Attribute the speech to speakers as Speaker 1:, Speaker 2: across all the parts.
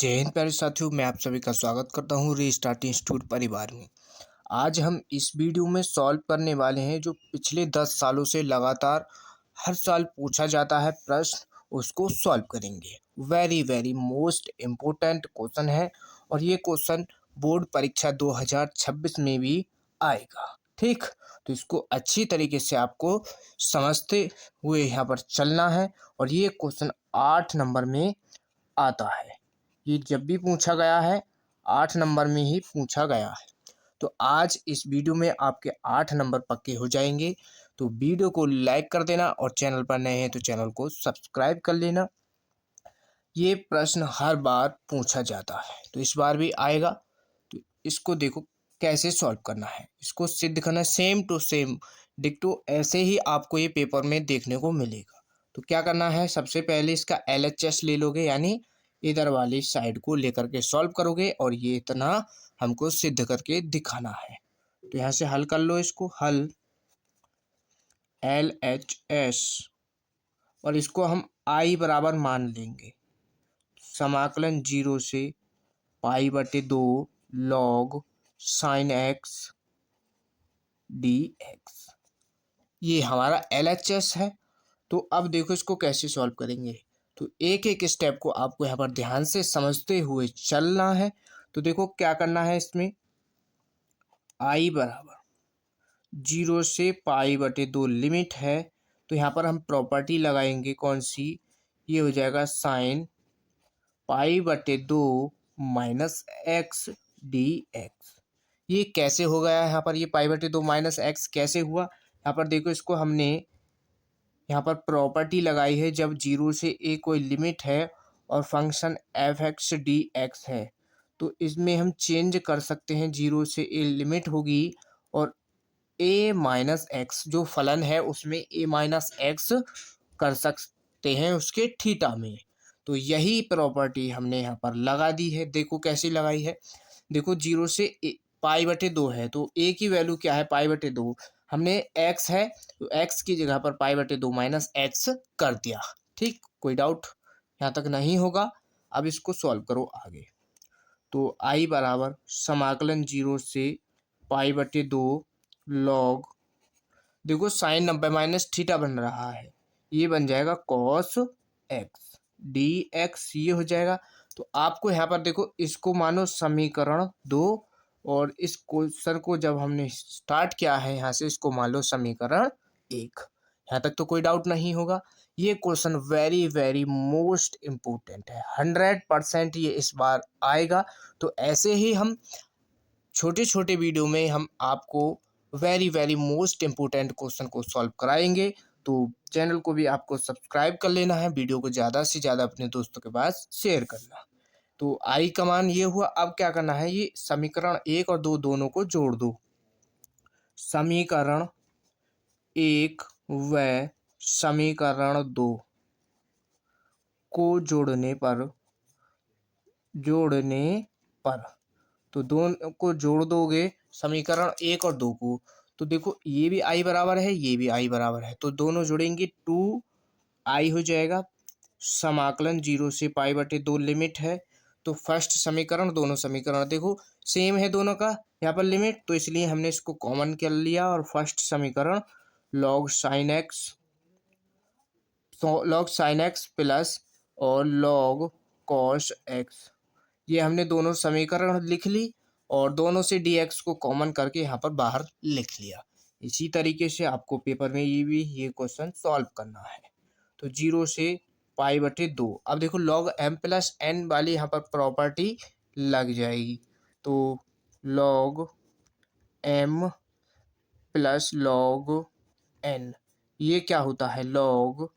Speaker 1: जय हिंद प्यारे साथियों, मैं आप सभी का स्वागत करता हूँ रीस्टार्ट इंस्टीट्यूट परिवार में। आज हम इस वीडियो में सॉल्व करने वाले हैं जो पिछले 10 सालों से लगातार हर साल पूछा जाता है प्रश्न, उसको सॉल्व करेंगे। Very very most important question है और ये क्वेश्चन बोर्ड परीक्षा 2026 में भी आएगा। ठीक, तो इसको अच्छी तरीके से आपको समझते हुए यहाँ पर चलना है। और ये क्वेश्चन 8 नंबर में आता है। ये जब भी पूछा गया है 8 नंबर में ही पूछा गया है। तो आज इस वीडियो में आपके 8 नंबर पक्के हो जाएंगे। तो वीडियो को लाइक कर देना और चैनल पर नए हैं तो चैनल को सब्सक्राइब कर लेना। ये प्रश्न हर बार पूछा जाता है तो इस बार भी आएगा। तो इसको देखो कैसे सॉल्व करना है, इसको सिद्ध करना सेम टू सेम डिक्टो ऐसे ही आपको ये पेपर में देखने को मिलेगा। तो क्या करना है, सबसे पहले इसका LHS ले लोगे, यानी इधर वाली साइड को लेकर के सॉल्व करोगे और ये इतना हमको सिद्ध करके दिखाना है। तो यहाँ से हल कर लो, इसको हल LHS और इसको हम I बराबर मान लेंगे समाकलन 0 से π/2 log sin x dx। ये हमारा LHS है। तो अब देखो इसको कैसे सॉल्व करेंगे। तो एक एक स्टेप को आपको यहाँ पर ध्यान से समझते हुए चलना है। तो देखो क्या करना है, इसमें I बराबर 0 से π/2 लिमिट है। तो यहाँ पर हम प्रॉपर्टी लगाएंगे, कौन सी, ये हो जाएगा sine π/2 minus x d x. ये कैसे हो गया यहाँ पर, ये π/2 माइनस एक्स कैसे हुआ। यहाँ पर देखो इसको हमने यहाँ पर प्रॉपर्टी लगाई है, जब 0 से a कोई लिमिट है और फंक्शन f(x) dx है तो इसमें हम चेंज कर सकते हैं। 0 से a लिमिट होगी और a माइनस एक्स जो फलन है उसमें a माइनस एक्स कर सकते हैं उसके थीटा में। तो यही प्रॉपर्टी हमने यहाँ पर लगा दी है। देखो कैसे लगाई है, देखो 0 से π/2 है तो a की वैल्यू क्या है, π/2 हमने x है तो x की जगह पर π/2 माइनस एक्स कर दिया। ठीक, कोई डाउट यहाँ तक नहीं होगा। अब इसको सॉल्व करो आगे। तो I बराबर समाकलन 0 से π/2 लॉग, देखो साइन 90 माइनस थीटा बन रहा है, ये बन जाएगा कॉस एक्स डी एक्स, ये हो जाएगा। तो आपको यहाँ पर देखो इसको मानो समीकरण 2 और इस क्वेश्चन को जब हमने स्टार्ट किया है यहाँ से इसको मान लो समीकरण 1। यहाँ तक तो कोई डाउट नहीं होगा। ये question very very most important है, 100% ये इस बार आएगा। तो ऐसे ही हम छोटे छोटे वीडियो में हम आपको very very most important question को सॉल्व कराएंगे। तो चैनल को भी आपको सब्सक्राइब कर लेना है, वीडियो को ज़्यादा से ज़्यादा अपने दोस्तों के पास शेयर करना। तो आई का मान ये हुआ। अब क्या करना है, ये समीकरण 1 और 2 दोनों को जोड़ दो। समीकरण 1 व समीकरण 2 को जोड़ने पर तो दोनों को जोड़ दोगे समीकरण 1 और 2 को, तो देखो ये भी I बराबर है, ये भी I बराबर है, तो दोनों जुड़ेंगे 2I हो जाएगा। समाकलन 0 से π/2 लिमिट है तो फर्स्ट समीकरण, दोनों समीकरण देखो सेम है दोनों का यहाँ पर लिमिट, तो इसलिए हमने इसको कॉमन कर लिया और फर्स्ट समीकरण लॉग साइन एक्स प्लस और लॉग कॉस एक्स, ये हमने दोनों समीकरण लिख ली और दोनों से dx को कॉमन करके यहाँ पर बाहर लिख लिया। इसी तरीके से आपको पेपर में ये क्वेश्चन सॉल्व करना है। तो 0 से π/2, अब देखो log m प्लस n वाली यहाँ पर प्रॉपर्टी लग जाएगी। तो log m plus log n, ये क्या होता है log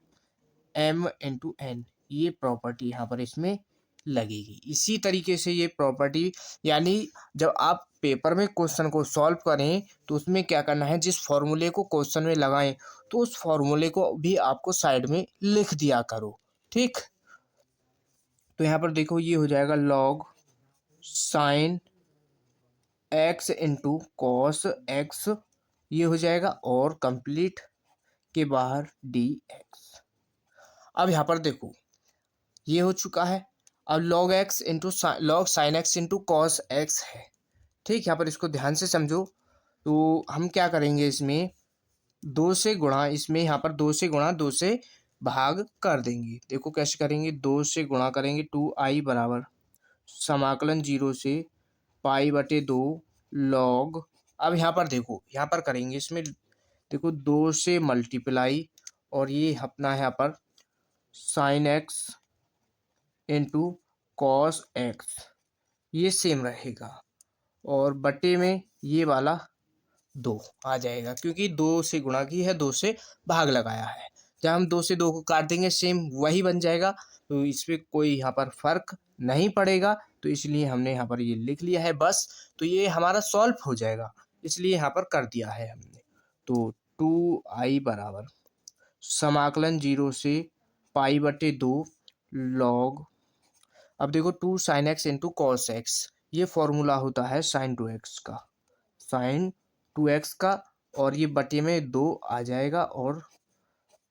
Speaker 1: m इंटू n, ये प्रॉपर्टी यहाँ पर इसमें लगेगी। इसी तरीके से ये प्रॉपर्टी, यानी जब आप पेपर में क्वेश्चन को सॉल्व करें तो उसमें क्या करना है, जिस फॉर्मूले को क्वेश्चन में लगाएं तो उस फॉर्मूले को भी आपको साइड में लिख दिया करो। ठीक, तो यहाँ पर देखो ये हो जाएगा log sine x into cos x, ये हो जाएगा और कंप्लीट के बाहर dx। अब यहाँ पर देखो ये हो चुका है। अब log x into log sine x into cos x है। ठीक, यहाँ पर इसको ध्यान से समझो। तो हम क्या करेंगे, इसमें दो से गुणा, इसमें यहाँ पर दो से गुणा दो से भाग कर देंगे। देखो कैसे करेंगे, दो से गुणा करेंगे, 2i बराबर समाकलन 0 से पाई बटे 2 लॉग। अब यहाँ पर देखो, यहाँ पर करेंगे इसमें, देखो 2 से मल्टीप्लाई और ये अपना यहाँ पर sine x into cos x, ये सेम रहेगा। और बटे में ये वाला 2 आ जाएगा, क्योंकि 2 से गुणा की है, 2 से भाग लगाया है। जब हम 2 से 2 को काट देंगे सेम वही बन जाएगा, तो इसमें कोई यहाँ पर फर्क नहीं पड़ेगा। तो इसलिए हमने यहाँ पर ये लिख लिया है बस। तो ये हमारा सॉल्व हो जाएगा, इसलिए यहाँ पर कर दिया है हमने। तो 2i बराबर समाकलन 0 से पाई बटे 2 लॉग। अब देखो 2 sine x into cos x, ये फॉर्मूला होता है साइन 2x का, साइन 2x का, और ये बटे में 2 आ जाएगा और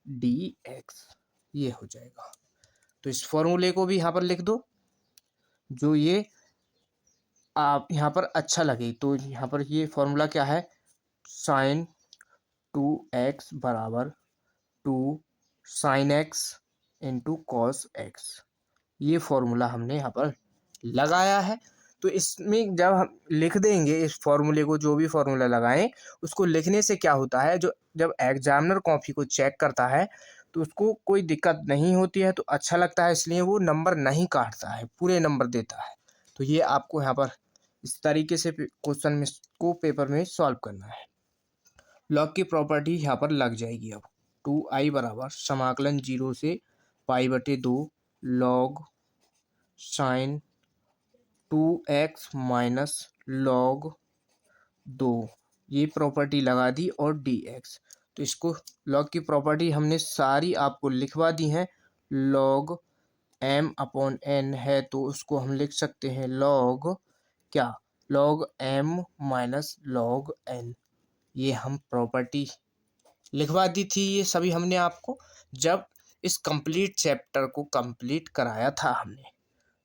Speaker 1: dx ये हो जाएगा। तो इस फॉर्मूले को भी यहाँ पर लिख दो, जो ये आप यहाँ पर अच्छा लगे। तो यहाँ पर ये फॉर्मूला क्या है, साइन 2x बराबर 2 sine x into cos x, ये फॉर्मूला हमने यहाँ पर लगाया है। तो इसमें जब हम लिख देंगे इस फॉर्मूले को, जो भी फॉर्मूला लगाएं उसको लिखने से क्या होता है, जो जब एग्जामिनर कॉपी को चेक करता है तो उसको कोई दिक्कत नहीं होती है, तो अच्छा लगता है, इसलिए वो नंबर नहीं काटता है, पूरे नंबर देता है। तो ये आपको यहाँ पर इस तरीके से क्वेश्चन में को पेपर में सॉल्व करना है। लॉग की प्रॉपर्टी यहाँ पर लग जाएगी। अब 2i बराबर समाकलन 0 से पाई बटे 2 log sign 2x minus log 2, ये प्रॉपर्टी लगा दी, और dx। तो इसको लॉग की प्रॉपर्टी हमने सारी आपको लिखवा दी हैं। लॉग m अपॉन n है, तो उसको हम लिख सकते हैं लॉग क्या, log m minus log n। ये हम प्रॉपर्टी लिखवा दी थी, ये सभी हमने आपको जब इस कंप्लीट चैप्टर को कंप्लीट कराया था हमने।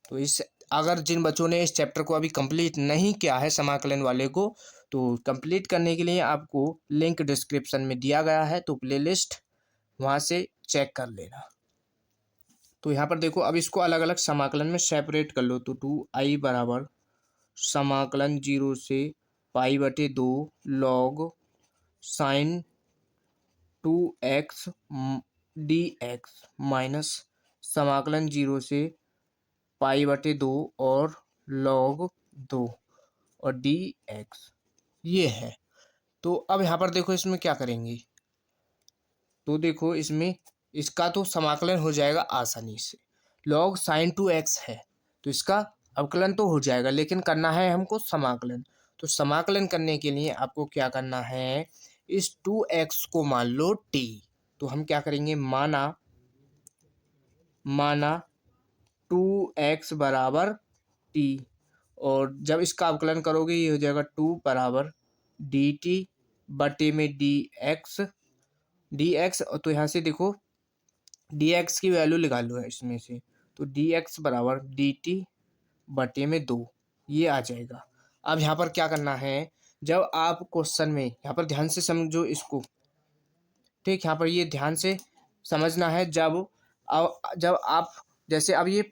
Speaker 1: तो इस अगर जिन बच्चों ने इस चैप्टर को अभी कंप्लीट नहीं किया है समाकलन वाले को, तो कंप्लीट करने के लिए आपको लिंक डिस्क्रिप्शन में दिया गया है, तो प्लेलिस्ट वहाँ से चेक कर लेना। तो यहाँ पर देखो, अब इसको अलग अलग समाकलन में सेपरेट कर लो। तो 2i बराबर समाकलन 0 से पाई बटे 2 log sign 2x dx minus समाकलन 0 से पाई बटे 2 और लॉग 2 और dx, ये है। तो अब यहाँ पर देखो इसमें क्या करेंगे, तो देखो इसमें इसका तो समाकलन हो जाएगा आसानी से। लॉग साइन 2x है, तो इसका अवकलन तो हो जाएगा, लेकिन करना है हमको समाकलन। तो समाकलन करने के लिए आपको क्या करना है, इस 2x को मान लो t। तो हम क्या करेंगे, माना 2x बराबर t, और जब इसका अवकलन करोगे ये हो जाएगा 2 बराबर dt बटे में dx। और तो यहाँ से देखो dx की वैल्यू निकाल लो है इसमें से, तो dx बराबर dt बटे में 2, ये आ जाएगा। अब यहाँ पर क्या करना है, जब आप क्वेश्चन में यहाँ पर ध्यान से समझो इसको, ठीक, यहाँ पर ये ध्यान से समझना है। जब आप जैसे अब ये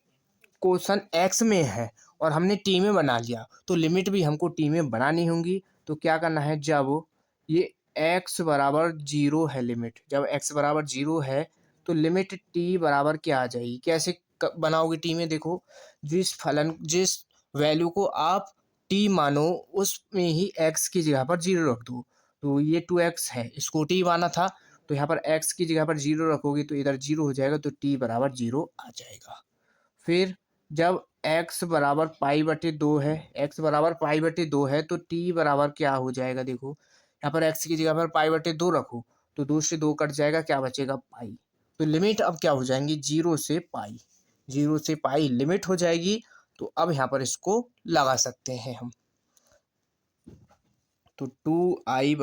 Speaker 1: क्वेश्चन एक्स में है और हमने टी में बना लिया, तो लिमिट भी हमको टी में बनानी होंगी। तो क्या करना है, जब ये एक्स बराबर 0 है, लिमिट जब एक्स बराबर 0 है, तो लिमिट टी बराबर क्या आ जाएगी, कैसे बनाओगे टी में, देखो जिस वैल्यू को आप टी मानो उसमें ही एक्स की जगह पर 0 रख दो। तो ये 2x है, इसको टी माना था, तो यहाँ पर x की जगह पर 0 रखोगे तो इधर 0 हो जाएगा, तो t बराबर 0 आ जाएगा। फिर जब x बराबर पाई बटे 2 है, x बराबर पाई बटे 2 है, तो t बराबर क्या हो जाएगा, देखो यहाँ पर x की जगह पर पाई बटे 2 रखो, तो 2 से 2 कट जाएगा, क्या बचेगा, पाई। तो लिमिट अब क्या हो जाएंगी, 0 से पाई, 0 से पाई लिमिट हो जाएगी। तो अब यहाँ पर इसको लगा सकते हैं हम। तो 2i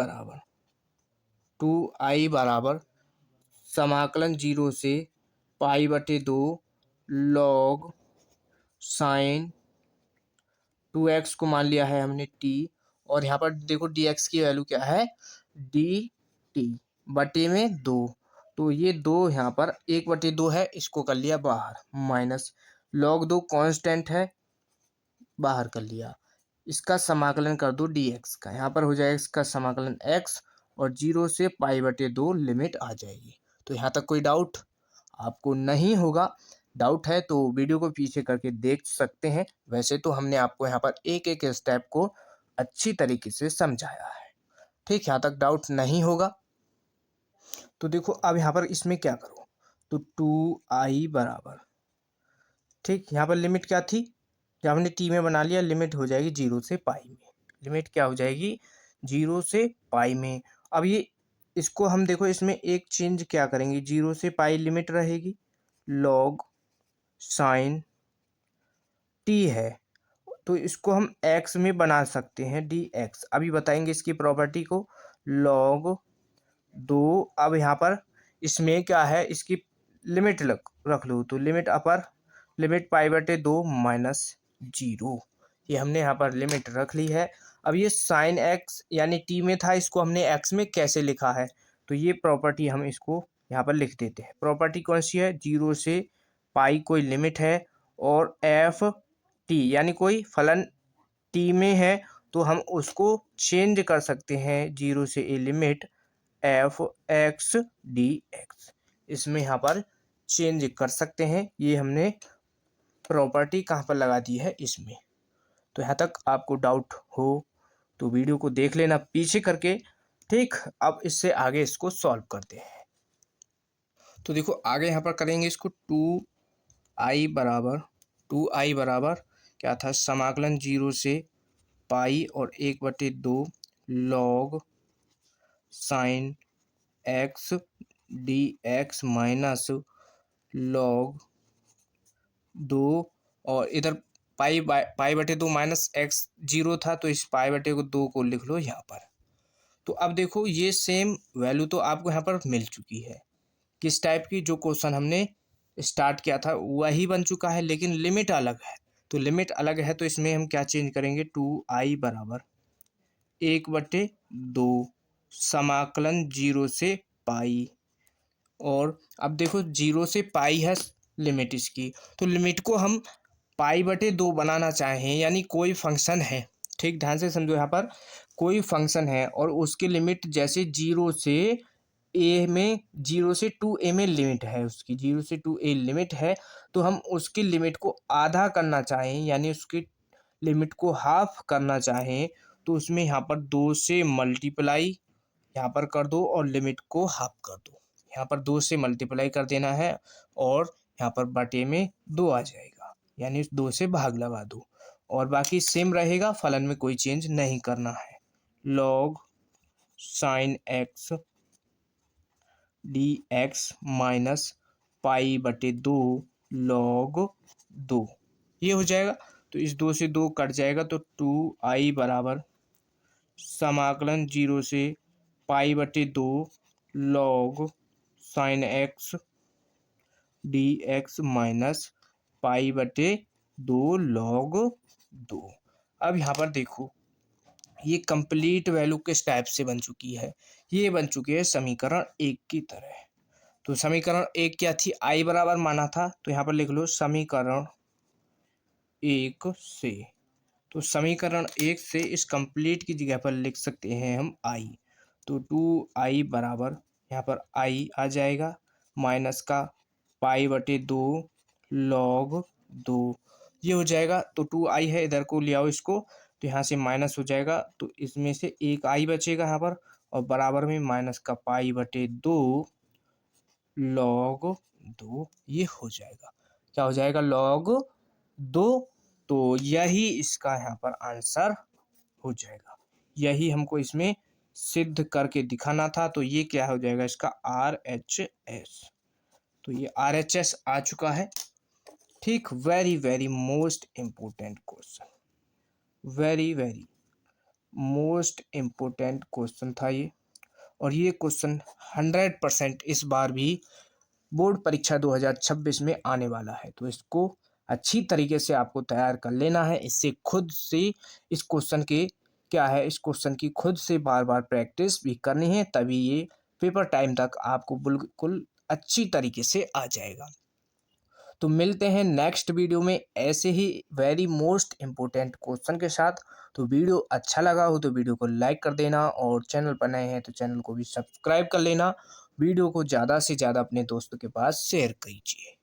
Speaker 1: बराबर समाकलन 0 से पाई बटे 2 लॉग साइन 2x को मान लिया है हमने t, और यहाँ पर देखो dx की वैल्यू क्या है, dt बटे में 2। तो ये 2 यहाँ पर 1/2 है, इसको कर लिया बाहर, माइनस log 2 कांस्टेंट है, बाहर कर लिया। इसका समाकलन कर दो dx का, यहाँ पर हो जाएगा इसका समाकलन x, और 0 से π/2 लिमिट आ जाएगी। तो यहाँ तक कोई डाउट आपको नहीं होगा? डाउट है तो वीडियो को पीछे करके देख सकते हैं। वैसे तो हमने आपको यहाँ पर एक एक स्टेप को अच्छी तरीके से समझाया है। ठीक, यहाँ तक डाउट नहीं होगा? तो देखो अब यहाँ पर इसमें क्या करो, तो 2i बराबर, ठीक, यहाँ पर लिमिट क्या थी, जब हमने टी में बना लिया, लिमिट हो जाएगी 0 से पाई में। लिमिट क्या हो जाएगी, 0 से पाई में। अब ये इसको हम देखो इसमें एक चेंज क्या करेंगे, 0 से पाई लिमिट रहेगी, लॉग साइन टी है, तो इसको हम x में बना सकते हैं dx। अभी बताएंगे इसकी प्रॉपर्टी को, log 2। अब यहाँ पर इसमें क्या है, इसकी लिमिट रख लो, तो लिमिट अपर लिमिट π/2 -0, ये हमने यहाँ पर लिमिट रख ली है। अब ये साइन x यानी t में था, इसको हमने x में कैसे लिखा है, तो ये प्रॉपर्टी हम इसको यहाँ पर लिख देते हैं। प्रॉपर्टी कौन सी है, 0 से पाई कोई लिमिट है, और एफ टी यानी कोई फलन टी में है, तो हम उसको चेंज कर सकते हैं 0 से a limit F x d x, इसमें यहाँ पर चेंज कर सकते हैं। ये हमने प्रॉपर्टी कहाँ पर लगा दी है, इसमें। तो यहाँ तक आपको डाउट हो तो वीडियो को देख लेना पीछे करके। ठीक, अब इससे आगे इसको सॉल्व करते हैं। तो देखो आगे यहाँ पर करेंगे इसको, 2i बराबर क्या था, समाकलन 0 से पाई और 1/2 log sine x dx minus log 2, और इधर π/2 माइनस x 0 था, तो इस π/2 को लिख लो यहाँ पर। तो अब देखो ये सेम वैल्यू तो आपको यहाँ पर मिल चुकी है, किस टाइप की, जो क्वेश्चन हमने स्टार्ट किया था वही बन चुका है, लेकिन लिमिट अलग है। तो लिमिट अलग है तो इसमें हम क्या चेंज करेंगे, 2i बराबर 1/2 समाकलन 0 से पाई, और अब देखो 0 से पाई है लिमिट इसकी, तो लिमिट को हम π/2 बनाना चाहें, यानी कोई फंक्शन है, ठीक ध्यान से समझो, यहाँ पर कोई फंक्शन है और उसकी लिमिट जैसे 0 से ए में, 0 से 2a में लिमिट है उसकी, 0 से 2a लिमिट है, तो हम उसकी लिमिट को आधा करना चाहें, यानी उसकी लिमिट को हाफ करना चाहें, तो उसमें यहाँ पर 2 से मल्टीप्लाई यहाँ पर कर दो और लिमिट को हाफ कर दो। यहाँ पर 2 से मल्टीप्लाई कर देना है, और यहाँ पर बटे में 2 आ जाएगा, यानी 2 से भाग लगा दो, और बाकी सेम रहेगा, फलन में कोई चेंज नहीं करना है। Log sine x d x minus π/2 log 2, ये हो जाएगा। तो इस 2 से 2 कट जाएगा, तो 2i बराबर समाकलन 0 से π/2 log sine x d x minus π/2 log 2। अब यहाँ पर देखो ये कंप्लीट वैल्यू किस टाइप से बन चुकी है, ये बन चुकी है समीकरण 1 की तरह। तो समीकरण 1 क्या थी, i बराबर माना था, तो यहाँ पर लिख लो समीकरण 1 से, तो समीकरण 1 से इस कंप्लीट की जगह पर लिख सकते हैं हम i, तो 2i बराबर यहाँ पर i आ जाएगा, माइनस का π/2 log 2, ये हो जाएगा। तो 2i है, इधर को ले आओ इसको, तो यहाँ से माइनस हो जाएगा, तो इसमें से एक i बचेगा यहाँ पर, और बराबर में माइनस का π/2 log 2, ये हो जाएगा, क्या हो जाएगा, log 2। तो यही इसका यहाँ पर आंसर हो जाएगा, यही हमको इसमें सिद्ध करके दिखाना था। तो ये क्या हो जाएगा, इसका RHS, तो ये RHS आ चुका है। ठीक, very very most important question, very very most important question था ये, और ये क्वेश्चन 100% इस बार भी बोर्ड परीक्षा 2026 में आने वाला है, तो इसको अच्छी तरीके से आपको तैयार कर लेना है। इससे खुद से इस क्वेश्चन के क्या है, इस क्वेश्चन की खुद से बार बार प्रैक्टिस भी करनी है, तभी ये पेपर टाइम तक आपको बिल्कुल अच्छी तरीके से आ जाएगा। तो मिलते हैं नेक्स्ट वीडियो में ऐसे ही वेरी मोस्ट इम्पोर्टेंट क्वेश्चन के साथ। तो वीडियो अच्छा लगा हो तो वीडियो को लाइक कर देना, और चैनल पर नए हैं तो चैनल को भी सब्सक्राइब कर लेना। वीडियो को ज़्यादा से ज़्यादा अपने दोस्तों के पास शेयर कीजिए।